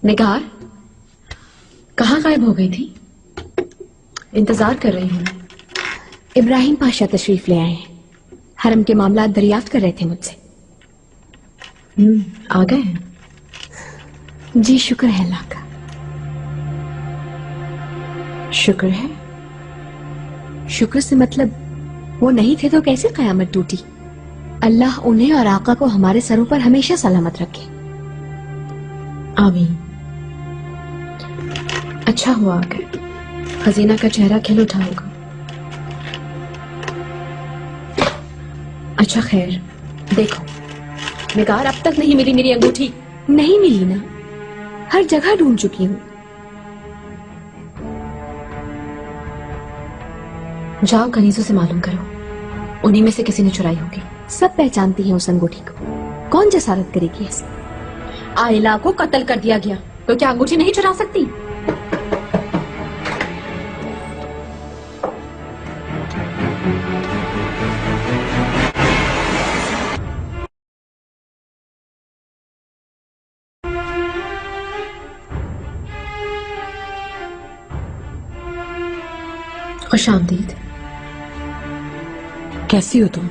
निगार, कहाँ गायब हो गई थी? इंतजार कर रही हूँ। इब्राहिम पाशा तशरीफ ले आए हैं। हरम के मामला दरियाफ्त कर रहे थे मुझसे। आ गए हैं? जी शुक्र है अल्लाह का। शुक्र है? शुक्र से मतलब वो नहीं थे तो कैसे कयामत टूटी। अल्लाह उन्हें और आका को हमारे सरों पर हमेशा सलामत रखे। आमीन। अच्छा हुआ आ गए। खजीना का चेहरा खिल उठा होगा। अच्छा खैर, देखो निगार, अब तक नहीं मिली मेरी अंगूठी। नहीं मिली ना, हर जगह ढूंढ चुकी हूँ। जाओ कनीजों से मालूम करो, उन्हीं में से किसी ने चुराई होगी। सब पहचानती हैं उस अंगूठी को, कौन जसारत करेगी ऐसे। आयला को कत्ल कर दिया गया तो क्या अंगूठी नहीं चुरा सकती? खुशामदीद। कैसी हो तुम?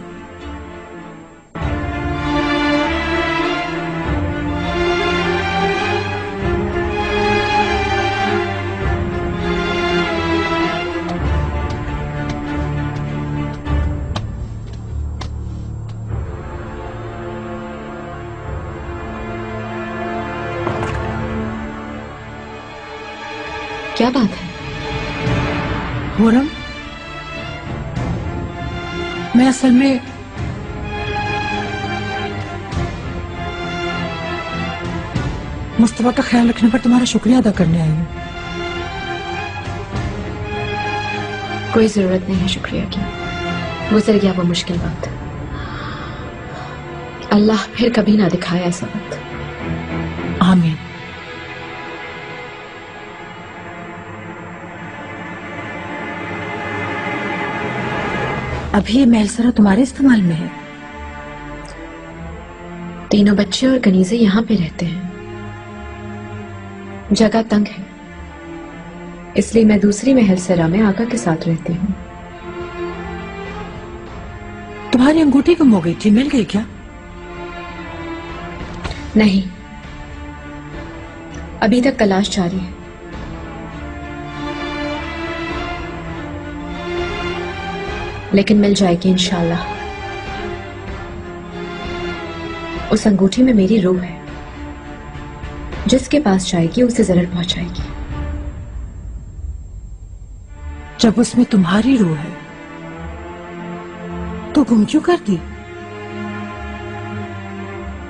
क्या बात है? खुरम, मैं असल में मुस्तफा का ख्याल रखने पर तुम्हारा शुक्रिया अदा करने आई हूँ। कोई जरूरत नहीं है शुक्रिया की, गुजर गया वो मुश्किल वक्त। अल्लाह फिर कभी ना दिखाए ऐसा वक्त। आमीन। अभी ये महलसरा तुम्हारे इस्तेमाल में है? तीनों बच्चे और कनीजे यहाँ पे रहते हैं। जगह तंग है, इसलिए मैं दूसरी महलसरा में आका के साथ रहती हूँ। तुम्हारी अंगूठी गुम हो गई थी, मिल गई क्या? नहीं, अभी तक तलाश जारी है। लेकिन मिल जाएगी इंशाल्लाह। उस अंगूठी में मेरी रूह है, जिसके पास जाएगी उसे जरूर पहुंचाएगी। जब उसमें तुम्हारी रूह है तो गुम क्यों कर दी?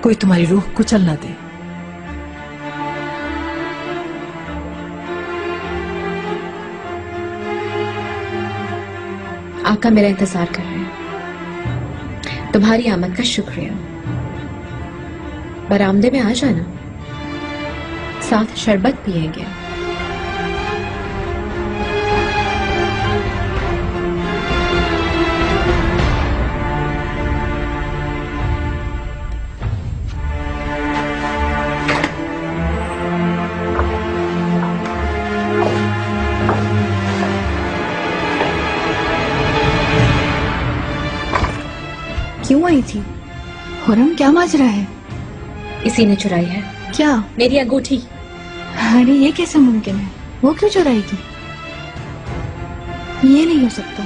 कोई तुम्हारी रूह को चल ना दे। आका मेरा इंतजार कर रहे हैं। तुम्हारी आमद का शुक्रिया। बरामदे में आ जाना, साथ शरबत पिएंगे। क्यों आई थी? खुरम, क्या माजरा है? इसी ने चुराई है। क्या? मेरी अंगूठी। अरे ये कैसे मुमकिन है? वो क्यों चुराएगी? ये नहीं हो सकता।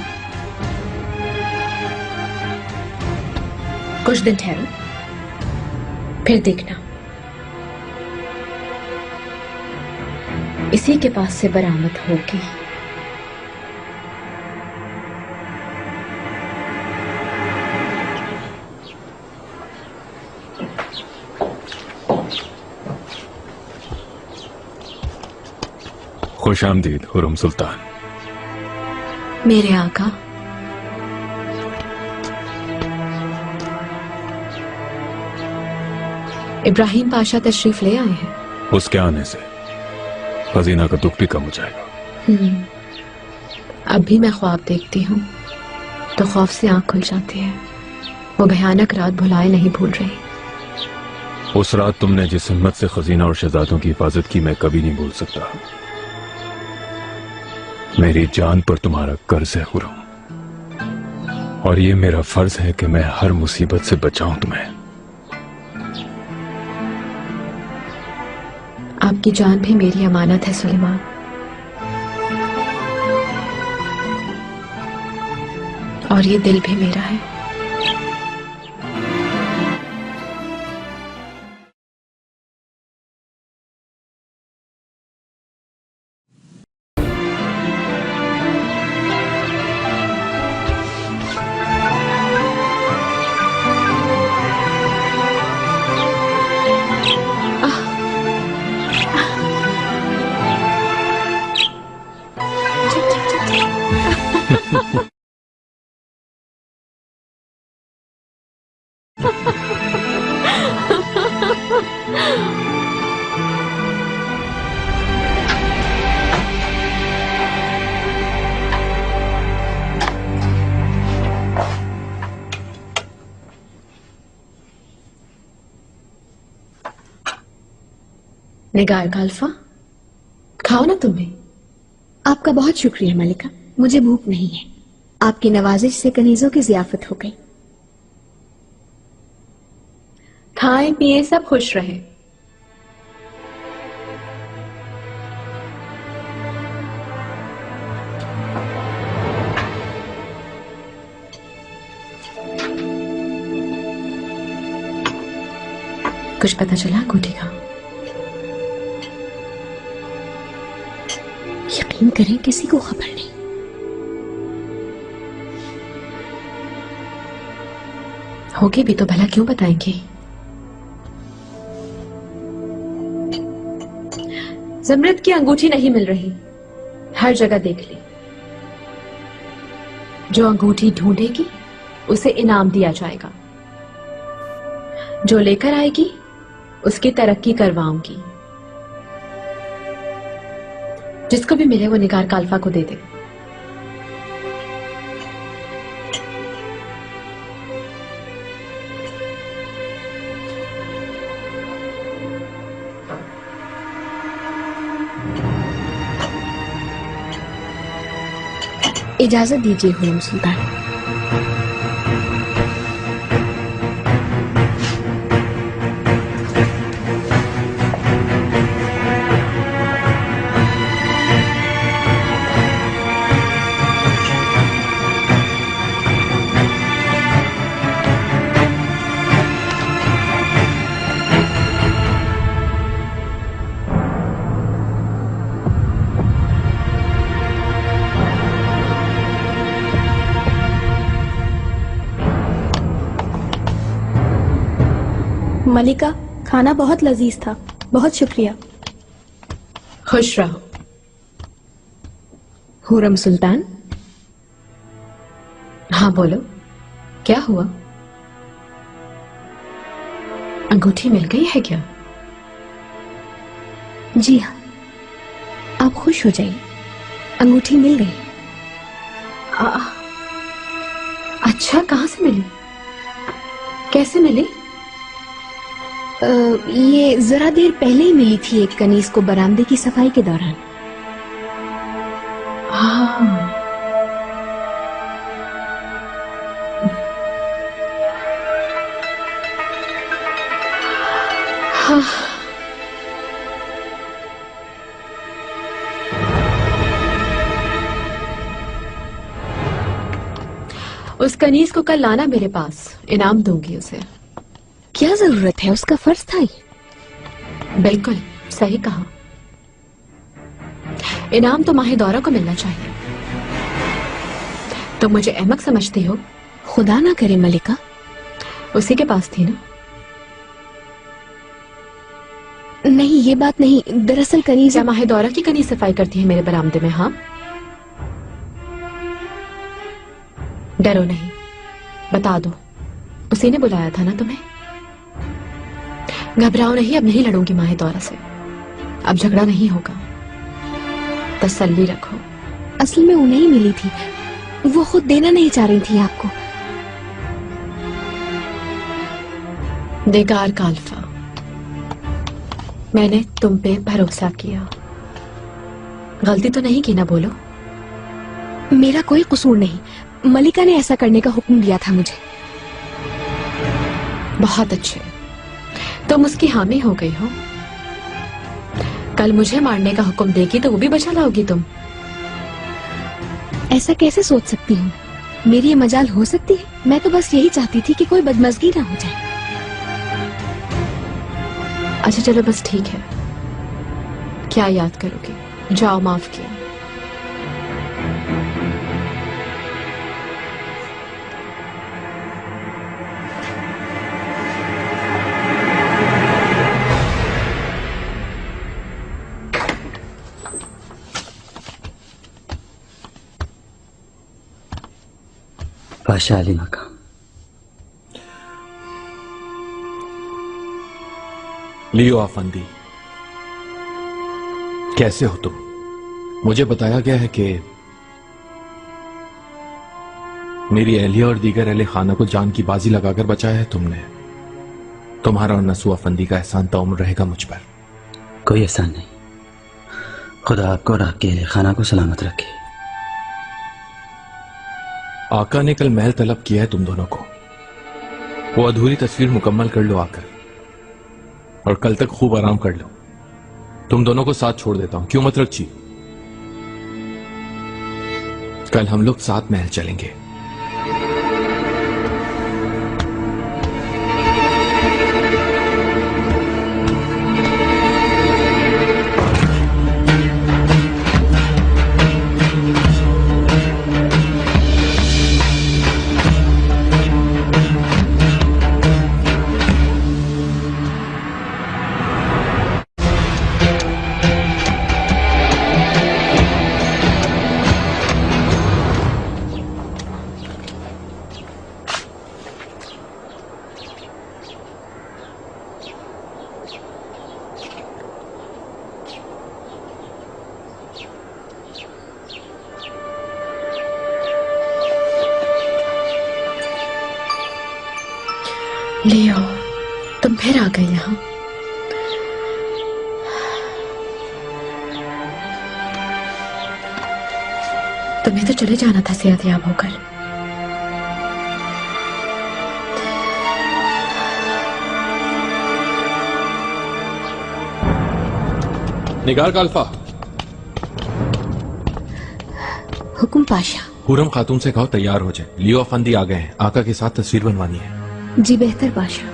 कुछ दिन ठहरो, फिर देखना। इसी के पास से बरामद होगी। खुशामदीद हुरम सुल्तान। मेरे आका, इब्राहिम पाशा तशरीफ ले आए हैं। उसके आने से खजीना का दुख भी कम हो जाएगा। अब भी मैं ख्वाब देखती हूँ तो खौफ से आंख खुल जाती है। वो भयानक रात भुलाए नहीं भूल रही। उस रात तुमने जिस हिम्मत से खजीना और शहजादों की हिफाजत की, मैं कभी नहीं भूल सकता। मेरी जान पर तुम्हारा कर्ज है खुरम, और ये मेरा फर्ज है कि मैं हर मुसीबत से बचाऊं तुम्हें। आपकी जान भी मेरी अमानत है सुलेमान। और ये दिल भी मेरा है। निगार खालफा, खाओ ना तुम भी। आपका बहुत शुक्रिया मलिका, मुझे भूख नहीं है। आपकी नवाजिश से कनीजों की जियाफत हो गई। खाएं पिए सब खुश रहे। कुछ पता चला अंगूठी का? यकीन करें किसी को खबर नहीं। होगी भी तो भला क्यों बताएंगे? ज़मरद की अंगूठी नहीं मिल रही, हर जगह देख ली। जो अंगूठी ढूंढेगी उसे इनाम दिया जाएगा, जो लेकर आएगी उसकी तरक्की करवाऊंगी। जिसको भी मिले वो निगार काल्फा को दे दे। इजाजत दीजिए हुरम सुल्तान। मलिका, खाना बहुत लजीज था, बहुत शुक्रिया। खुश रहो। हुरम सुल्तान। हाँ बोलो, क्या हुआ? अंगूठी मिल गई है क्या? जी हाँ, आप खुश हो जाइए, अंगूठी मिल गई। अच्छा, कहाँ से मिली? कैसे मिली? ये जरा देर पहले ही मिली थी एक कनीज को बरामदे की सफाई के दौरान। हाँ। हाँ। उस कनीज को कल लाना मेरे पास, इनाम दूंगी उसे। क्या जरूरत है, उसका फर्ज था ही। बिल्कुल सही कहा। इनाम तो माहे दौरा को मिलना चाहिए। तो मुझे अहमक समझती हो? खुदा ना करे मलिका। उसी के पास थी ना? नहीं, ये बात नहीं। दरअसल कनीज क्या माहे दौरा की कनीज सफाई करती है मेरे बरामदे में? हाँ, डरो नहीं, बता दो, उसी ने बुलाया था ना तुम्हें। घबराओ नहीं, अब नहीं लड़ूंगी माहे दौरा से। अब झगड़ा नहीं होगा, तसल्ली रखो। असल में उन्हें ही मिली थी, वो खुद देना नहीं चाह रही थी आपको। निगार काल्फा, मैंने तुम पे भरोसा किया, गलती तो नहीं की ना, बोलो। मेरा कोई कसूर नहीं, मलिका ने ऐसा करने का हुक्म दिया था मुझे। बहुत अच्छे, तुम उसकी हामी हो गई हो। कल मुझे मारने का हुक्म देगी तो वो भी बचा लाओगी तुम। ऐसा कैसे सोच सकती हूँ? मेरी ये मजाल हो सकती है? मैं तो बस यही चाहती थी कि कोई बदमजगी ना हो जाए। अच्छा चलो बस ठीक है, क्या याद करोगे, जाओ माफ किया। पाशा अली मकाम। लियो आफंदी, कैसे हो तुम? मुझे बताया गया है कि मेरी अहलिया और दीगर अहले खाना को जान की बाजी लगाकर बचाया है तुमने। तुम्हारा और नसू आफंदी का एहसान ताउम्र रहेगा मुझ पर। कोई एहसान नहीं, खुदा आपको और आपके अहले खाना को सलामत रखे। आका ने कल महल तलब किया है तुम दोनों को। वो अधूरी तस्वीर मुकम्मल कर लो आकर, और कल तक खूब आराम कर लो। तुम दोनों को साथ छोड़ देता हूं, क्यों मत रखी? कल हम लोग साथ महल चलेंगे। लियो, तुम फिर आ गए यहाँ। तुम्हें तो चले जाना था सेहतयाब होकर। निगार का अल्फा। हुकुम पाशा। हुरम खातून से कहो तैयार हो जाए, लियो अफंदी आ गए हैं, आका के साथ तस्वीर बनवानी है। जी बेहतर पाशा।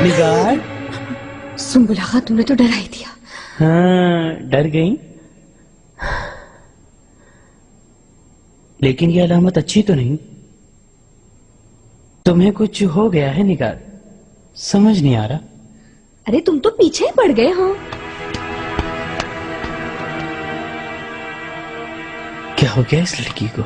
निगार। सुंबुला खातून तुमने तो डरा ही दिया। हाँ, डर गई, लेकिन ये अलामत अच्छी तो नहीं। तुम्हें कुछ हो गया है निगार, समझ नहीं आ रहा। अरे तुम तो पीछे ही पड़ गए हो। क्या हो गया इस लड़की को?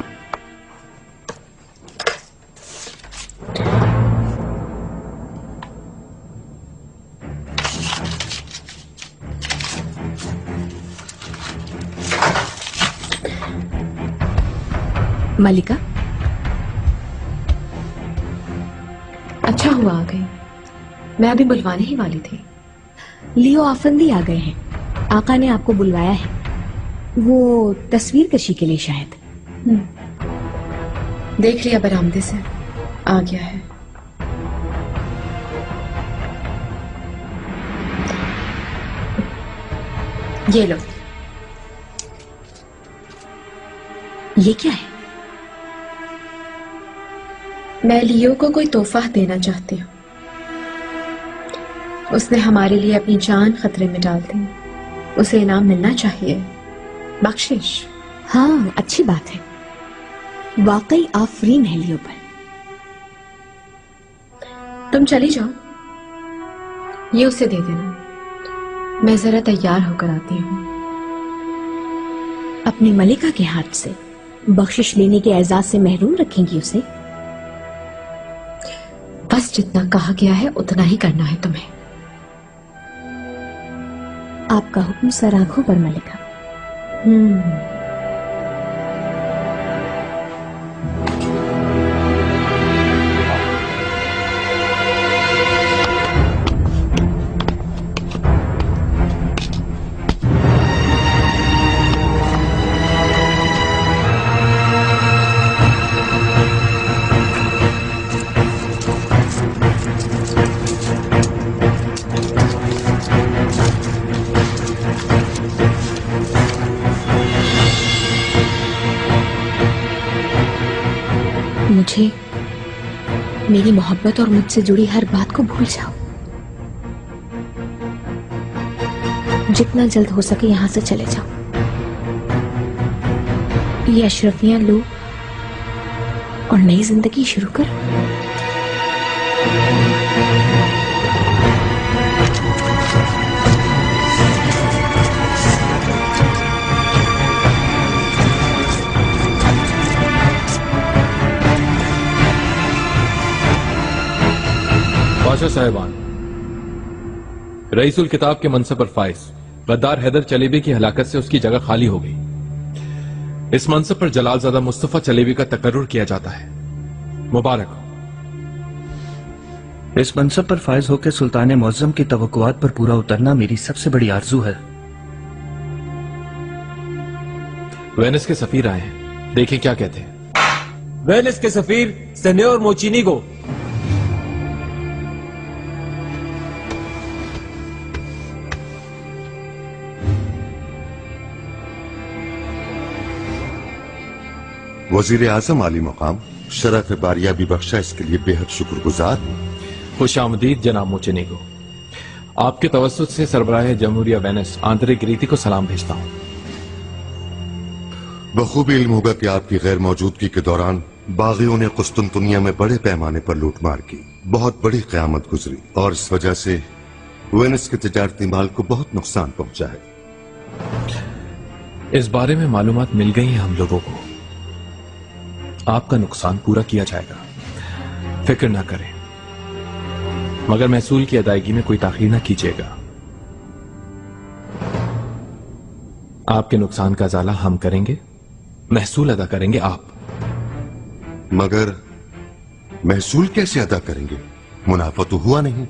मलिका, अच्छा हुआ आ गई, मैं अभी बुलवाने ही वाली थी। लियो आफंदी आ गए हैं, आका ने आपको बुलवाया है। वो तस्वीर कशी के लिए शायद। देख लिया बरामदे से, आ गया है। ये लो। ये क्या है? मैं लियो को कोई तोहफा देना चाहती हूँ। उसने हमारे लिए अपनी जान खतरे में डाल दी, उसे इनाम मिलना चाहिए, बख्शिश। हाँ, अच्छी बात है, वाकई आफरीन है लियो पर। तुम चली जाओ, ये उसे दे देना, मैं जरा तैयार होकर आती हूँ। अपनी मलिका के हाथ से बख्शिश लेने के एजाज से महरूम रखेंगी उसे? बस जितना कहा गया है उतना ही करना है तुम्हें। आपका हुक्म सर आंखों पर मलिका। मुझे, मेरी मोहब्बत और मुझसे जुड़ी हर बात को भूल जाओ। जितना जल्द हो सके यहां से चले जाओ। ये अशरफियां लो और नई जिंदगी शुरू कर। बादशाह साहिबान, रईसुल किताब के मनसब पर फाइज गद्दार हैदर चलेबी की हलाकत से उसकी जगह खाली हो गई। इस मनसब पर जलालजादा मुस्तफा चलेबी का तकर्रुर किया जाता है। मुबारक हो। इस मनसब पर फायज होकर सुल्तान मुअज्जम की तवक्कुआत पर पूरा उतरना मेरी सबसे बड़ी आरजू है। वेनिस के सफीर आए हैं, देखें क्या कहते हैं। वेनिस के सफीर सेन्योर मोचिनीगो। वजीर आजम आली मुकाम शरफ बारिया भी बख्शा, इसके लिए बेहद शुक्रगुजार हूं। खुश आमदीद जनाब मोचिनीगो। आपके तवस्सुत से सरबराह जमहूरिया वेनिस आंतरिक रीति को सलाम भेजता हूं। बखूबी इल्म होगा कि आपकी गैर मौजूदगी के दौरान बागियों ने कुस्तुनतुनिया में बड़े पैमाने पर लूटमार की, बहुत बड़ी कयामत गुजरी और इस वजह से वेनिस के तिजारती माल को बहुत नुकसान पहुंचा है। इस बारे में मालूमात मिल गई हैं हम लोगों को। आपका नुकसान पूरा किया जाएगा, फिक्र ना करें, मगर महसूल की अदायगी में कोई ताखीर ना कीजिएगा। आपके नुकसान का ज़ाला हम करेंगे, महसूल अदा करेंगे आप। मगर महसूल कैसे अदा करेंगे? मुनाफा तो हुआ नहीं।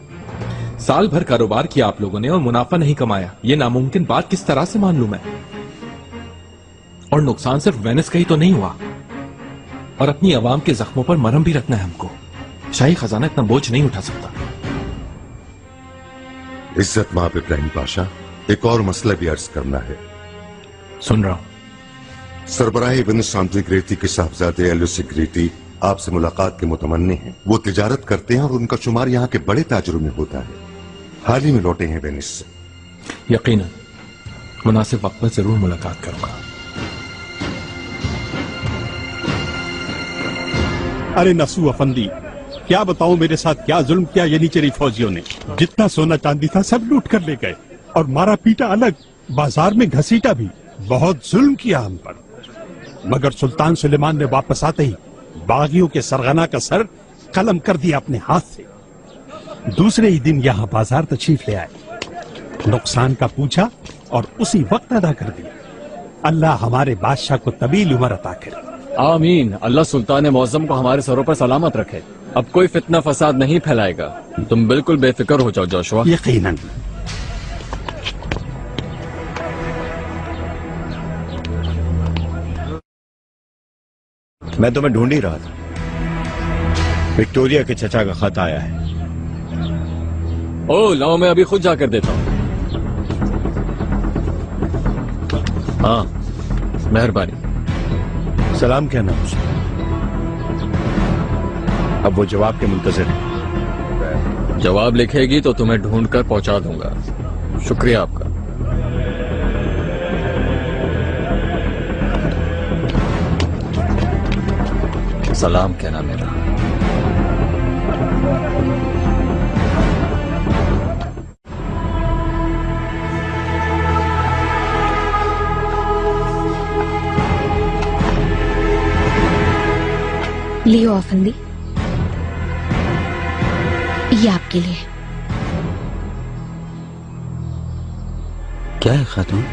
साल भर कारोबार किया आप लोगों ने और मुनाफा नहीं कमाया, यह नामुमकिन बात किस तरह से मान लूं मैं? और नुकसान सिर्फ वेनिस का ही तो नहीं हुआ, और अपनी आवाम के जख्मों पर मरहम भी रखना है हमको। शाही खजाना इतना बोझ नहीं उठा सकता। इज्जत माब इब्राहिम पाशा, एक और मसला भी अर्ज करना है। सुन रहा हूं। सरबराह वेनिस आंतरिक रीति के साहबजादे एलुसिक रीति आपसे मुलाकात के मुतमन्ने हैं। वो तिजारत करते हैं और उनका शुमार यहाँ के बड़े ताजरों में होता है। हाल ही में लौटे हैं वेनिस से। यकीनन मुनासिब वक्त पर जरूर मुलाकात करूंगा। अरे नसू अफंदी, क्या बताऊं मेरे साथ क्या जुल्म किया ये नीचेरी फौजियों ने। जितना सोना चांदी था सब लूट कर ले गए और मारा पीटा अलग, बाजार में घसीटा भी। बहुत जुल्म किया हम पर। मगर सुल्तान सुलेमान ने वापस आते ही बागियों के सरगना का सर कलम कर दिया अपने हाथ से। दूसरे ही दिन यहाँ बाजार तशरीफ ले आए, नुकसान का पूछा और उसी वक्त अदा कर दिया। अल्लाह हमारे बादशाह को तवील उम्र अता करे। आमीन। अल्लाह सुल्तान मुअज्जम को हमारे सरों पर सलामत रखे। अब कोई फितना फसाद नहीं फैलाएगा। तुम बिल्कुल बेफिक्र हो जाओ जोशुआ। यकीनन। मैं तुम्हें ढूंढ ही रहा था। विक्टोरिया के चचा का खत आया है। ओ लाओ, मैं अभी खुद जाकर देता हूँ। हाँ, मेहरबानी। सलाम कहना मुझे। अब वो जवाब के मुंतज़िर है। जवाब लिखेगी तो तुम्हें ढूंढकर पहुंचा दूंगा। शुक्रिया आपका। सलाम कहना मेरा। लियो अफंदी, ये आपके लिए। क्या है खातून?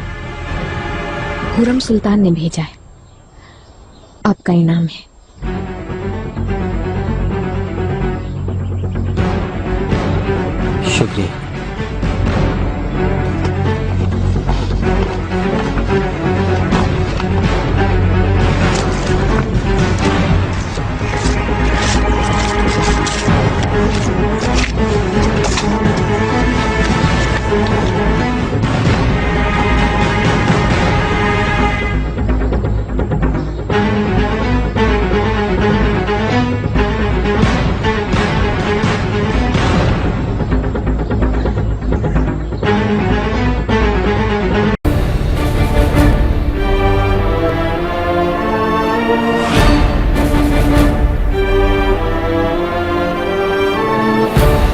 हुरम सुल्तान ने भेजा है, आपका इनाम है। शुक्रिया।